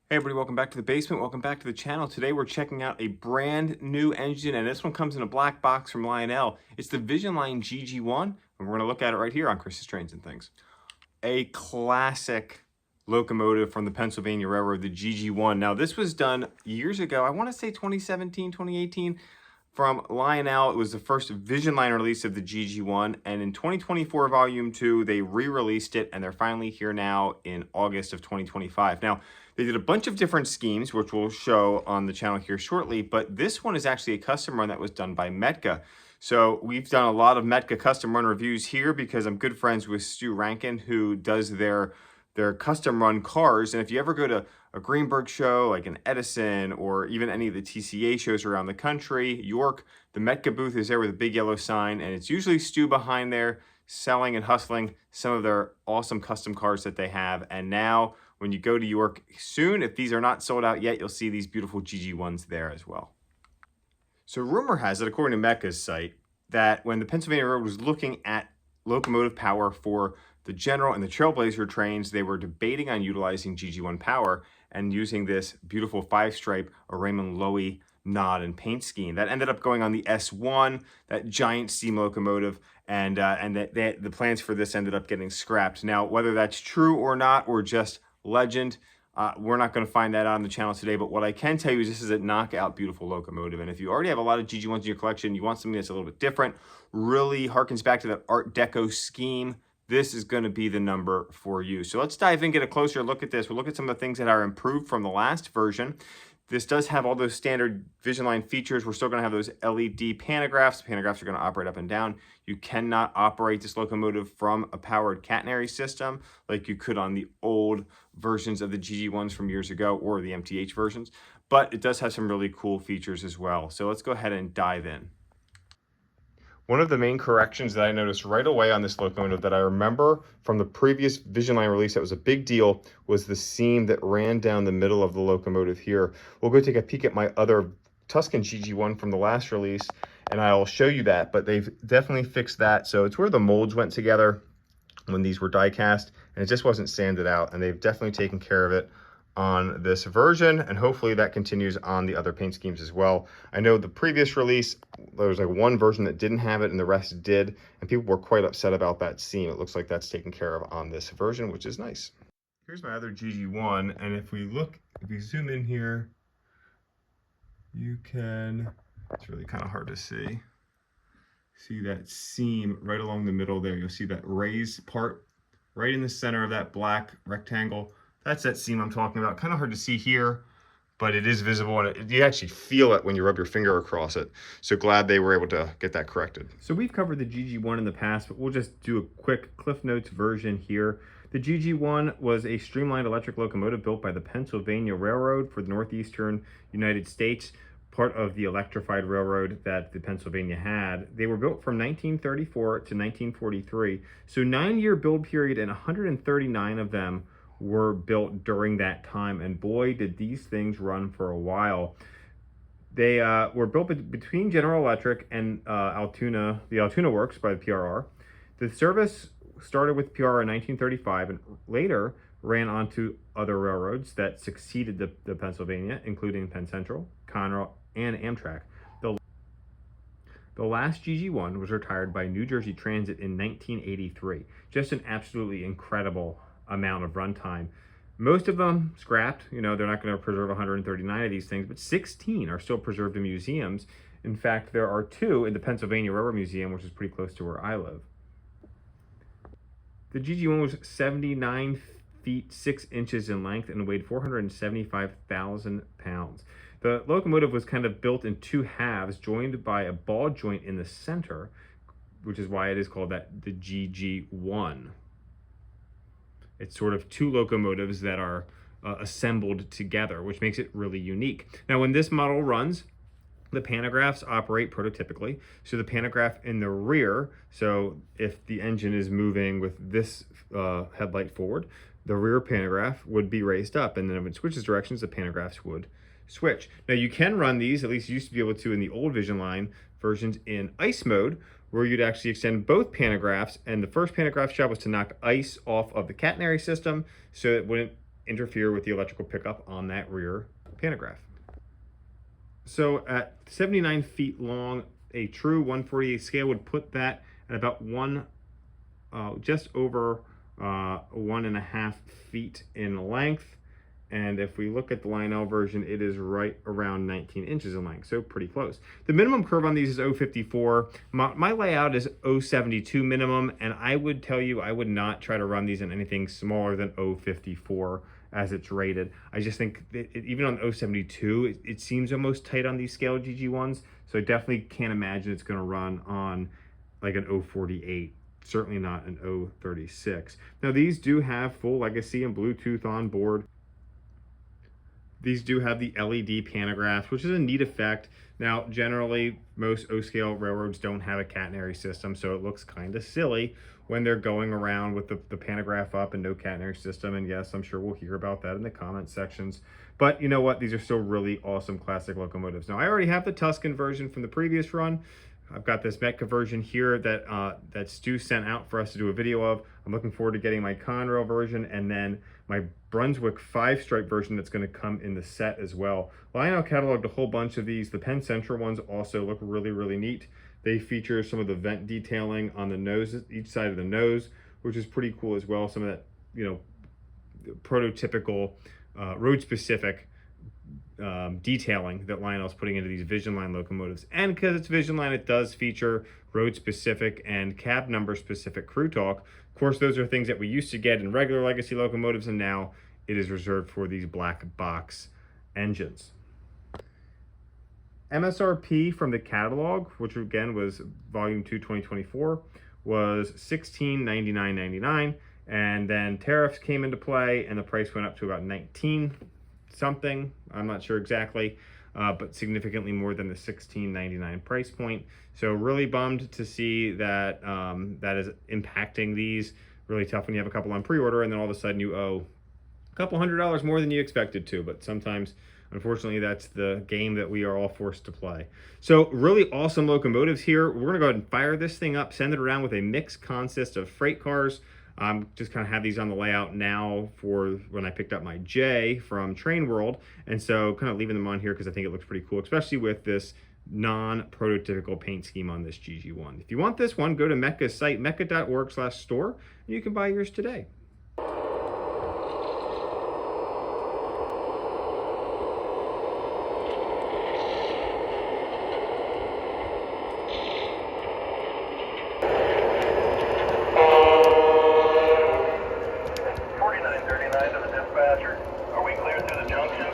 Hey everybody, welcome back to the basement. Welcome back to the channel. Today we're checking out a brand new engine, and this one comes in a black box from Lionel. It's the Vision Line GG1, and we're going to look at it right here on Chris's Trains and Things. A classic locomotive from the Pennsylvania Railroad, the GG1. Now this was done years ago, I want to say 2017, 2018, from Lionel. It was the first Vision Line release of the GG1, and in 2024 Volume 2, they re-released it, and they're finally here now in August of 2025. Now, they did a bunch of different schemes, which we'll show on the channel here shortly, but this one is actually a custom run that was done by METCA. So we've done a lot of METCA custom run reviews here because I'm good friends with Stu Rankin, who does their custom run cars. And if you ever go to a Greenberg show, like an Edison, or even any of the TCA shows around the country, York, the METCA booth is there with a big yellow sign, and it's usually Stu behind there selling and hustling some of their awesome custom cars that they have. And now when you go to York soon, if these are not sold out yet, you'll see these beautiful GG1s there as well. So rumor has it, according to METCA's site, that when the Pennsylvania Railroad was looking at locomotive power for the General and the Trailblazer trains, they were debating on utilizing GG1 power and using this beautiful five-stripe or Raymond Loewy nod and paint scheme. That ended up going on the S1, that giant steam locomotive, and the plans for this ended up getting scrapped. Now, whether that's true or not, or just legend, we're not going to find that on the channel today, but what I can tell you is this is a knockout beautiful locomotive. And if you already have a lot of GG1s in your collection, you want something that's a little bit different, really harkens back to that Art Deco scheme, this is going to be the number for you. So let's dive in, get a closer look at this. We'll look at some of the things that are improved from the last version. This does have all those standard Vision Line features. We're still going to have those LED pantographs. Pantographs are going to operate up and down. You cannot operate this locomotive from a powered catenary system like you could on the old versions of the GG1s from years ago, or the MTH versions, but it does have some really cool features as well. So let's go ahead and dive in. One of the main corrections that I noticed right away on this locomotive that I remember from the previous Vision Line release that was a big deal was the seam that ran down the middle of the locomotive here. We'll go take a peek at my other Tuscan GG1 from the last release, and I'll show you that, but they've definitely fixed that. So it's where the molds went together when these were die cast, and it just wasn't sanded out, and they've definitely taken care of it on this version, and hopefully that continues on the other paint schemes as well. I know the previous release, there was like one version that didn't have it and the rest did, and people were quite upset about that seam. It looks like that's taken care of on this version, which is nice. Here's my other GG1, and if we zoom in here, you can, it's really kind of hard to see that seam right along the middle there. You'll see that raised part right in the center of that black rectangle. That's that seam I'm talking about. Kind of hard to see here, but it is visible, and you actually feel it when you rub your finger across it. So glad they were able to get that corrected. So we've covered the GG1 in the past, but we'll just do a quick Cliff Notes version here. The GG1 was a streamlined electric locomotive built by the Pennsylvania Railroad for the northeastern United States, part of the electrified railroad that the Pennsylvania had. They were built from 1934 to 1943, so 9-year build period, and 139 of them were built during that time, and boy did these things run for a while. They were built between General Electric and Altoona, the Altoona Works by the PRR. The service started with PRR in 1935 and later ran onto other railroads that succeeded the Pennsylvania, including Penn Central, Conrail, and Amtrak. The last GG1 was retired by New Jersey Transit in 1983. Just an absolutely incredible amount of runtime. Most of them scrapped. You know, they're not going to preserve 139 of these things, but 16 are still preserved in museums. In fact, there are 2 in the Pennsylvania Railroad Museum, which is pretty close to where I live. The GG1 was 79 feet 6 inches in length and weighed 475,000 pounds. The locomotive was kind of built in 2 halves, joined by a ball joint in the center, which is why it is called the GG1. It's sort of 2 locomotives that are assembled together, which makes it really unique. Now, when this model runs, the pantographs operate prototypically. So the pantograph in the rear, so if the engine is moving with this headlight forward, the rear pantograph would be raised up, and then if it switches directions, the pantographs would switch. Now you can run these, at least you used to be able to in the old Vision Line versions, in ice mode, where you'd actually extend both pantographs, and the first pantograph job was to knock ice off of the catenary system so it wouldn't interfere with the electrical pickup on that rear pantograph. So at 79 feet long, a true 1/48 scale would put that at about just over 1.5 feet in length. And if we look at the Lionel version, it is right around 19 inches in length, so pretty close. The minimum curve on these is 0.54. My layout is 0.72 minimum, and I would tell you I would not try to run these in anything smaller than 0.54 as it's rated. I just think even on 0.72, it seems almost tight on these scale GG1s, so I definitely can't imagine it's going to run on like an 0.48. Certainly not an 0.36. Now these do have full legacy and Bluetooth on board. These do have the LED pantographs, which is a neat effect. Now, generally, most O-scale railroads don't have a catenary system, so it looks kind of silly when they're going around with the pantograph up and no catenary system. And yes, I'm sure we'll hear about that in the comment sections. But you know what? These are still really awesome classic locomotives. Now, I already have the Tuscan version from the previous run. I've got this METCA version here that Stu sent out for us to do a video of. I'm looking forward to getting my Conrail version and then my Brunswick 5-stripe version that's going to come in the set as well. Lionel cataloged a whole bunch of these. The Penn Central ones also look really, really neat. They feature some of the vent detailing on the nose, each side of the nose, which is pretty cool as well. Some of that, you know, prototypical road-specific detailing that Lionel's putting into these Vision Line locomotives. And because it's Vision Line, it does feature road-specific and cab number-specific crew talk. Of course, those are things that we used to get in regular legacy locomotives, and now it is reserved for these black box engines. MSRP from the catalog, which again was Volume 2 2024, was $1699.99, and then tariffs came into play and the price went up to about 19 something, I'm not sure exactly, but significantly more than the $16.99 price point. So really bummed to see that that is impacting these. Really tough when you have a couple on pre-order and then all of a sudden you owe a couple $100 more than you expected to, but sometimes unfortunately that's the game that we are all forced to play. So really awesome locomotives here. We're gonna go ahead and fire this thing up, send it around with a mixed consist of freight cars. Just kind of have these on the layout now for when I picked up my J from Train World, and so kind of leaving them on here because I think it looks pretty cool, especially with this non-prototypical paint scheme on this GG1. If you want this one, go to METCA's site, metca.org/store, and you can buy yours today. To the dispatcher. Are we clear through the junction?